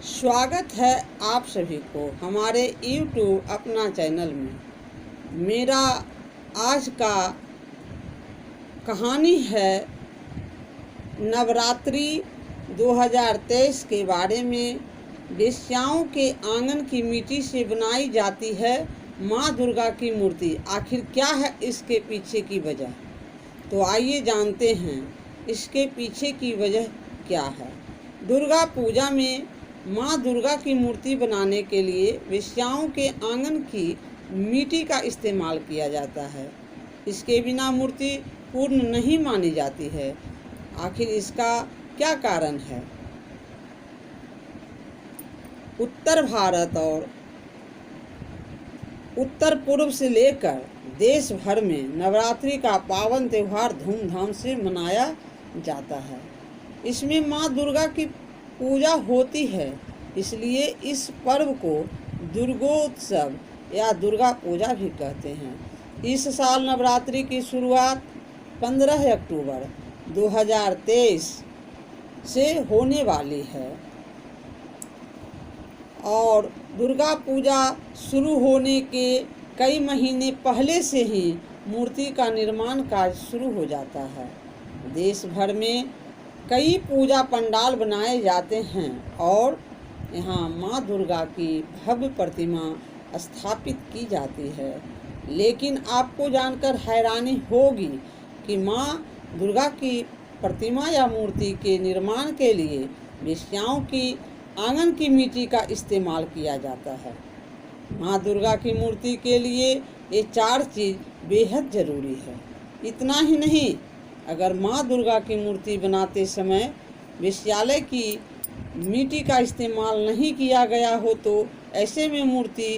स्वागत है आप सभी को हमारे YouTube अपना चैनल में। मेरा आज का कहानी है नवरात्रि 2023 के बारे में। वेश्याओं के आंगन की मिट्टी से बनाई जाती है माँ दुर्गा की मूर्ति। आखिर क्या है इसके पीछे की वजह? तो आइए जानते हैं इसके पीछे की वजह क्या है। दुर्गा पूजा में माँ दुर्गा की मूर्ति बनाने के लिए वेश्याओं के आंगन की मिट्टी का इस्तेमाल किया जाता है। इसके बिना मूर्ति पूर्ण नहीं मानी जाती है। आखिर इसका क्या कारण है? उत्तर भारत और उत्तर पूर्व से लेकर देश भर में नवरात्रि का पावन त्यौहार धूमधाम से मनाया जाता है। इसमें माँ दुर्गा की पूजा होती है, इसलिए इस पर्व को दुर्गोत्सव या दुर्गा पूजा भी कहते हैं। इस साल नवरात्रि की शुरुआत 15 अक्टूबर 2023 से होने वाली है और दुर्गा पूजा शुरू होने के कई महीने पहले से ही मूर्ति का निर्माण कार्य शुरू हो जाता है। देश भर में कई पूजा पंडाल बनाए जाते हैं और यहाँ माँ दुर्गा की भव्य प्रतिमा स्थापित की जाती है। लेकिन आपको जानकर हैरानी होगी कि माँ दुर्गा की प्रतिमा या मूर्ति के निर्माण के लिए वेश्याओं की आंगन की मिट्टी का इस्तेमाल किया जाता है। माँ दुर्गा की मूर्ति के लिए ये 4 चीज़ बेहद ज़रूरी है। इतना ही नहीं, अगर माँ दुर्गा की मूर्ति बनाते समय वेश्यालय की मिट्टी का इस्तेमाल नहीं किया गया हो तो ऐसे में मूर्ति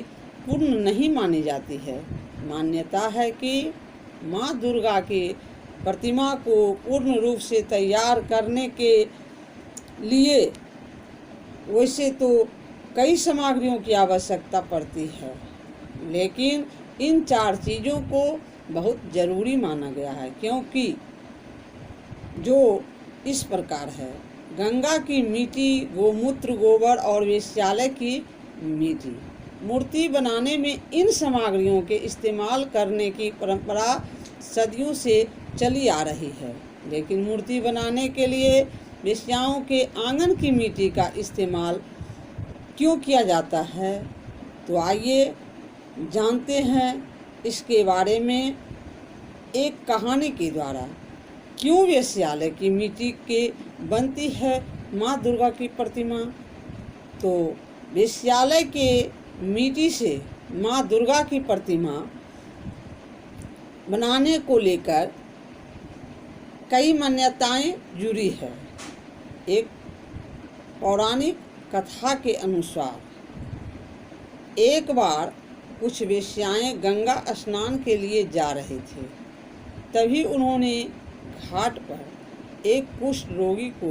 पूर्ण नहीं मानी जाती है। मान्यता है कि माँ दुर्गा की प्रतिमा को पूर्ण रूप से तैयार करने के लिए वैसे तो कई सामग्रियों की आवश्यकता पड़ती है, लेकिन इन 4 चीज़ों को बहुत ज़रूरी माना गया है, क्योंकि जो इस प्रकार है: गंगा की मिट्टी, गोमूत्र, गोबर और वेश्यालय की मिट्टी। मूर्ति बनाने में इन सामग्रियों के इस्तेमाल करने की परंपरा सदियों से चली आ रही है, लेकिन मूर्ति बनाने के लिए वेश्याओं के आंगन की मिट्टी का इस्तेमाल क्यों किया जाता है, तो आइए जानते हैं इसके बारे में एक कहानी के द्वारा। क्यों वेश्यालय की मिट्टी के बनती है माँ दुर्गा की प्रतिमा? तो वेश्यालय के मिट्टी से माँ दुर्गा की प्रतिमा बनाने को लेकर कई मान्यताएं जुड़ी है। एक पौराणिक कथा के अनुसार एक बार कुछ वेश्याएं गंगा स्नान के लिए जा रहे थे। तभी उन्होंने घाट पर एक कुष्ठ रोगी को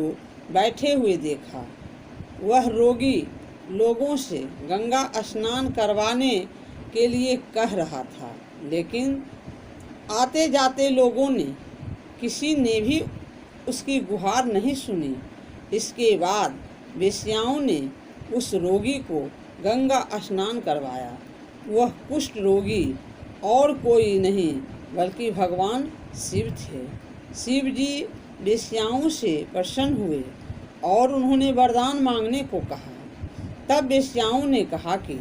बैठे हुए देखा। वह रोगी लोगों से गंगा स्नान करवाने के लिए कह रहा था, लेकिन आते जाते लोगों ने किसी ने भी उसकी गुहार नहीं सुनी। इसके बाद वेश्याओं ने उस रोगी को गंगा स्नान करवाया। वह कुष्ठ रोगी और कोई नहीं बल्कि भगवान शिव थे। शिव जी वेश्याओं से प्रसन्न हुए और उन्होंने वरदान मांगने को कहा। तब वेश्याओं ने कहा कि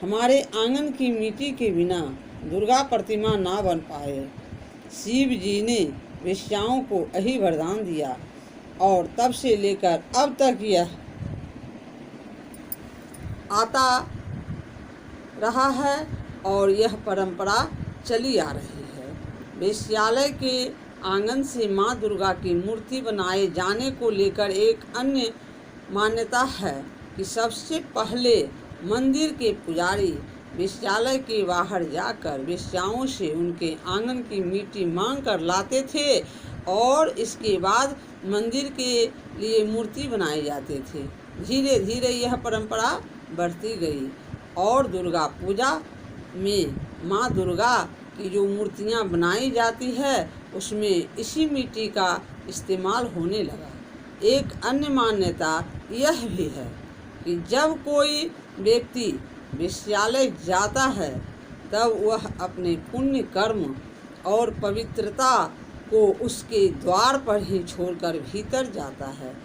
हमारे आंगन की मिट्टी के बिना दुर्गा प्रतिमा ना बन पाए। शिव जी ने वेश्याओं को यही वरदान दिया और तब से लेकर अब तक यह आता रहा है और यह परंपरा चली आ रही है। वेश्यालय के आंगन से माँ दुर्गा की मूर्ति बनाए जाने को लेकर एक अन्य मान्यता है कि सबसे पहले मंदिर के पुजारी वेश्यालय के बाहर जाकर वेश्याओं से उनके आंगन की मिट्टी मांग कर लाते थे और इसके बाद मंदिर के लिए मूर्ति बनाए जाते थे। धीरे धीरे यह परंपरा बढ़ती गई और दुर्गा पूजा में माँ दुर्गा की जो मूर्तियाँ बनाई जाती है उसमें इसी मिट्टी का इस्तेमाल होने लगा। एक अन्य मान्यता यह भी है कि जब कोई व्यक्ति वेश्यालय जाता है तब वह अपने पुण्य कर्म और पवित्रता को उसके द्वार पर ही छोड़कर भीतर जाता है।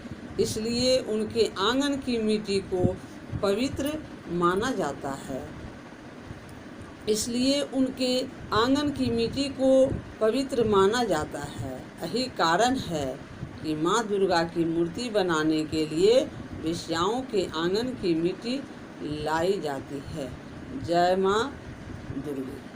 इसलिए उनके आंगन की मिट्टी को पवित्र माना जाता है। इसलिए उनके आंगन की मिट्टी को पवित्र माना जाता है। यही कारण है कि माँ दुर्गा की मूर्ति बनाने के लिए वेश्याओं के आंगन की मिट्टी लाई जाती है। जय माँ दुर्गा।